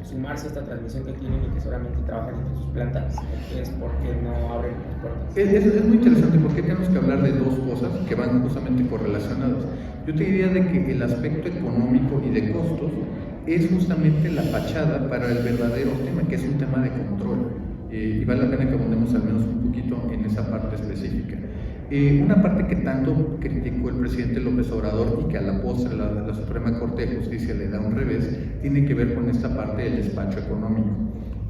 sumarse a esta transmisión que tienen y que solamente trabajan entre sus plantas, es porque no abren las puertas. Es muy interesante porque tenemos que hablar de dos cosas que van justamente correlacionadas. Yo te diría de que el aspecto económico y de costos es justamente la fachada para el verdadero tema, que es un tema de control. Y vale la pena que abundemos al menos un poquito en esa parte específica. Una parte que tanto criticó el presidente López Obrador y que a la postre la Suprema Corte de Justicia le da un revés, tiene que ver con esta parte del despacho económico.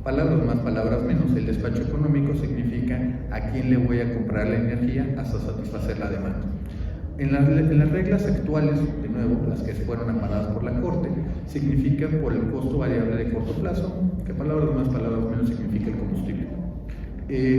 Palabras más, palabras menos, el despacho económico significa a quién le voy a comprar la energía hasta satisfacer la demanda. En las reglas actuales, de nuevo, las que fueron amparadas por la Corte, significa por el costo variable de corto plazo, que palabras más, palabras menos significa el combustible.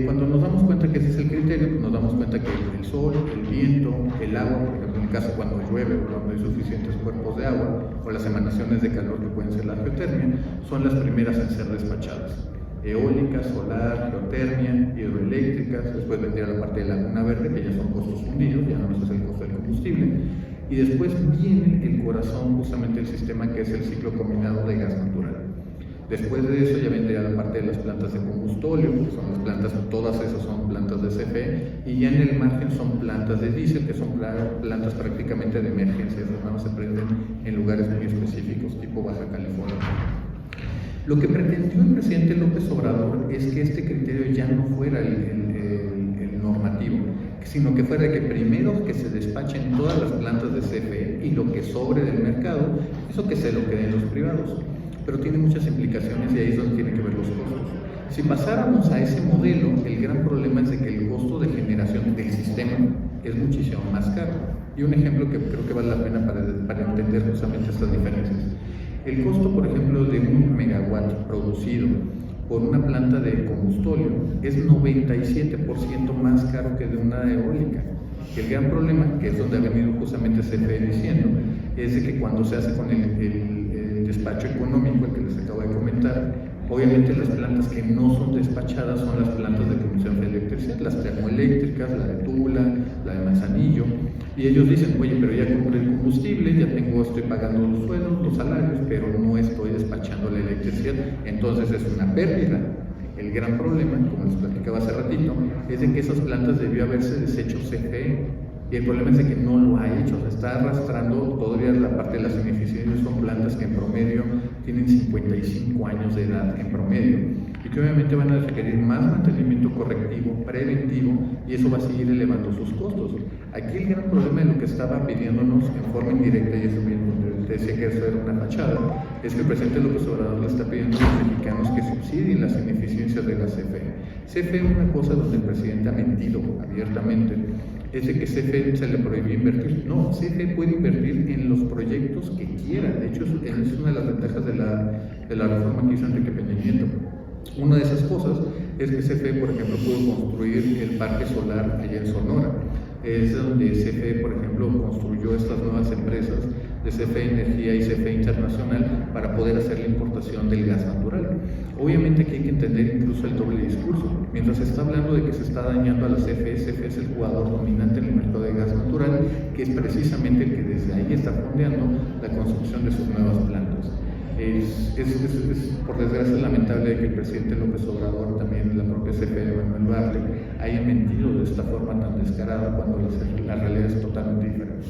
Cuando nos damos cuenta que ese es el criterio, pues nos damos cuenta que el sol, el viento, el agua, por ejemplo en el caso cuando llueve o cuando hay suficientes cuerpos de agua, o las emanaciones de calor que pueden ser la geotermia, son las primeras en ser despachadas. Eólica, solar, geotermia, hidroeléctricas, después vendría la parte de Laguna Verde, que ya son costos fundidos, ya no es el costo del combustible, y después viene el corazón justamente del sistema, que es el ciclo combinado de gas natural. Después de eso ya vendría la parte de las plantas de combustóleo, que son las plantas, todas esas son plantas de CFE, y ya en el margen son plantas de diésel, que son plantas prácticamente de emergencia, esas nada más se prenden en lugares muy específicos, tipo Baja California. Lo que pretendió el presidente López Obrador es que este criterio ya no fuera el normativo, sino que fuera que primero que se despachen todas las plantas de CFE y lo que sobre del mercado, eso que se lo queden los privados. Pero tiene muchas implicaciones y ahí es donde tienen que ver los costos. Si pasáramos a ese modelo, el gran problema es de que el costo de generación del sistema es muchísimo más caro. Y un ejemplo que creo que vale la pena para entender justamente estas diferencias. El costo, por ejemplo, de un megawatt producido por una planta de combustóleo es 97% más caro que de una eólica. El gran problema, que es donde ha venido justamente CFE diciendo, es de que cuando se hace con el despacho económico, el que les acabo de comentar, obviamente las plantas que no son despachadas son las plantas de combustión de electricidad, las termoeléctricas, la de Tula, la de Manzanillo, y ellos dicen, oye, pero ya compré el combustible, ya estoy pagando los sueldos, los salarios, pero no estoy despachando la electricidad, entonces es una pérdida. El gran problema, como les platicaba hace ratito, es de que esas plantas debió haberse deshecho CFE, y el problema es de que no lo ha hecho, o sea, está arrastrando todavía la parte de las ineficiencias. Son plantas que en promedio tienen 55 años de edad en promedio, y que obviamente van a requerir más mantenimiento correctivo, preventivo, y eso va a seguir elevando sus costos. Aquí el gran problema de lo que estaba pidiéndonos en forma indirecta, y eso mismo decía que eso era una fachada, es que el presidente López Obrador le está pidiendo a los mexicanos que subsidien las ineficiencias de la CFE. CFE es una cosa donde el presidente ha mentido abiertamente, es de que CFE se le prohibió invertir. No, CFE puede invertir en los proyectos que quiera. De hecho, es una de las ventajas de la reforma que hizo Enrique Peña Nieto. Una de esas cosas es que CFE, por ejemplo, pudo construir el parque solar allá en Sonora. Es donde CFE, por ejemplo, construyó estas nuevas empresas de CFE Energía y CFE Internacional para poder hacer la importación del gas natural. Obviamente aquí hay que entender incluso el doble discurso. Mientras se está hablando de que se está dañando a la CFE, CFE es el jugador dominante en el mercado de gas natural, que es precisamente el que desde ahí está fondeando la construcción de sus nuevas plantas. Es por desgracia lamentable que el presidente López Obrador, también la propia CFE, Manuel Bartlett, haya mentido de esta forma tan descarada cuando la realidad es totalmente diferente.